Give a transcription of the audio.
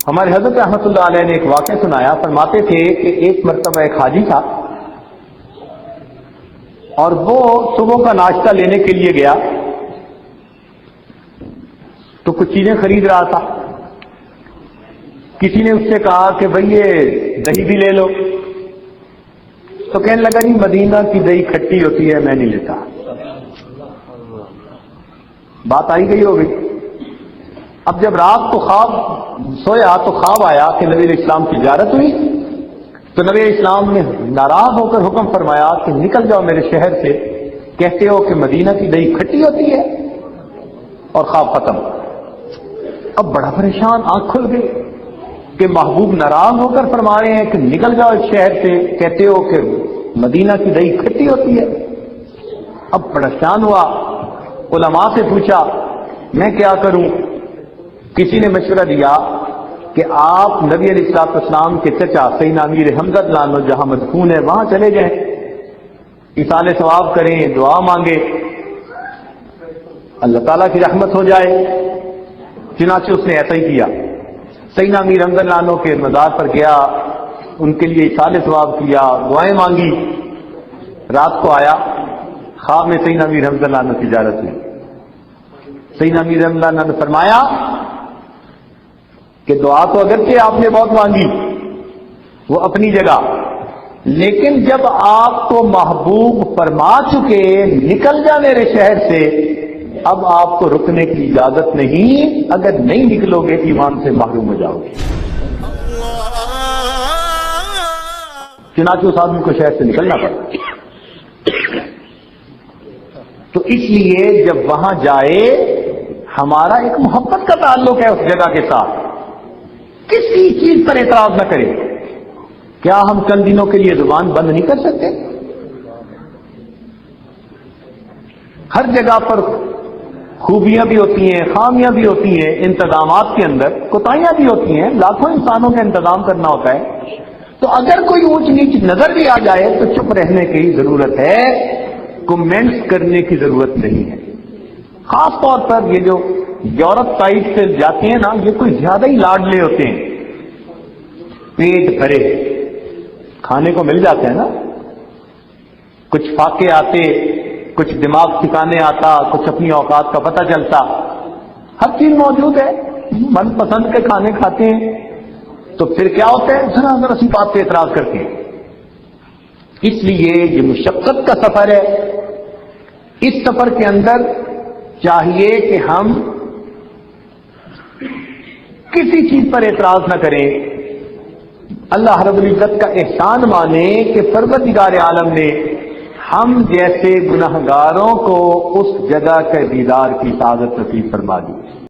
ہمارے حضرت رحمۃ اللہ علیہ نے ایک واقعہ سنایا، فرماتے تھے کہ ایک مرتبہ ایک حاجی تھا اور وہ صبح کا ناشتہ لینے کے لیے گیا تو کچھ چیزیں خرید رہا تھا. کسی نے اس سے کہا کہ بھئی یہ دہی بھی لے لو، تو کہنے لگا نہیں مدینہ کی دہی کھٹی ہوتی ہے، میں نہیں لیتا. بات آئی گئی ہوگی. اب جب رات کو خواب سویا تو خواب آیا کہ نبی علیہ السلام کی زیارت ہوئی، تو نبی علیہ السلام نے ناراض ہو کر حکم فرمایا کہ نکل جاؤ میرے شہر سے، کہتے ہو کہ مدینہ کی دہی کھٹی ہوتی ہے. اور خواب ختم. اب بڑا پریشان، آنکھ کھل گئی کہ محبوب ناراض ہو کر فرما رہے ہیں کہ نکل جاؤ اس شہر سے، کہتے ہو کہ مدینہ کی دہی کھٹی ہوتی ہے. اب پریشان ہوا، علماء سے پوچھا میں کیا کروں. کسی نے مشورہ دیا کہ آپ نبی علیہ السلام کے چچا سیدنا امیر حمزہ لانو جہاں مدفون ہے وہاں چلے جائیں، ایصال ثواب کریں، دعا مانگے، اللہ تعالیٰ کی رحمت ہو جائے. چنانچہ اس نے ایسا ہی کیا. سیدنا امیر حمزہ لانو کے مزار پر گیا، ان کے لیے ایصال ثواب کیا، دعائیں مانگی. رات کو آیا، خواب میں سیدنا امیر حمزہ لانو کی زیارت ہوئی. سیدنا امیر حمزہ لانو نے فرمایا کہ دعا تو اگرچہ آپ نے بہت مانگی وہ اپنی جگہ، لیکن جب آپ کو محبوب فرما چکے نکل جا میرے شہر سے، اب آپ کو رکنے کی اجازت نہیں، اگر نہیں نکلو گے ایمان سے محروم ہو جاؤ گے. چنانچہ اس آدمی کو شہر سے نکلنا پڑا. تو اس لیے جب وہاں جائے ہمارا ایک محبت کا تعلق ہے اس جگہ کے ساتھ، کسی چیز پر اعتراض نہ کریں. کیا ہم چند دنوں کے لیے زبان بند نہیں کر سکتے؟ ہر جگہ پر خوبیاں بھی ہوتی ہیں، خامیاں بھی ہوتی ہیں، انتظامات کے اندر کوتاہیاں بھی ہوتی ہیں، لاکھوں انسانوں کا انتظام کرنا ہوتا ہے. تو اگر کوئی اونچ نیچ نظر بھی آ جائے تو چپ رہنے کی ضرورت ہے، کمنٹس کرنے کی ضرورت نہیں ہے. خاص طور پر یہ جو یورپ سائڈ سے جاتے ہیں نا، یہ کوئی زیادہ ہی لاڈلے ہوتے ہیں، پیٹ بھرے کھانے کو مل جاتے ہیں نا، کچھ فاقے آتے، کچھ دماغ ٹھکانے آتا، کچھ اپنی اوقات کا پتہ چلتا، ہر چیز موجود ہے، من پسند کے کھانے کھاتے ہیں. تو پھر کیا ہوتا ہے، ذرا ذرا سی بات پہ اعتراض کرتے ہیں. اس لیے یہ مشقت کا سفر ہے. اس سفر کے اندر چاہیے کہ ہم کسی چیز پر اعتراض نہ کریں، اللہ رب العزت کا احسان مانیں کہ پروردگار عالم نے ہم جیسے گنہگاروں کو اس جگہ کے دیدار کی سعادت نصیب فرما دی.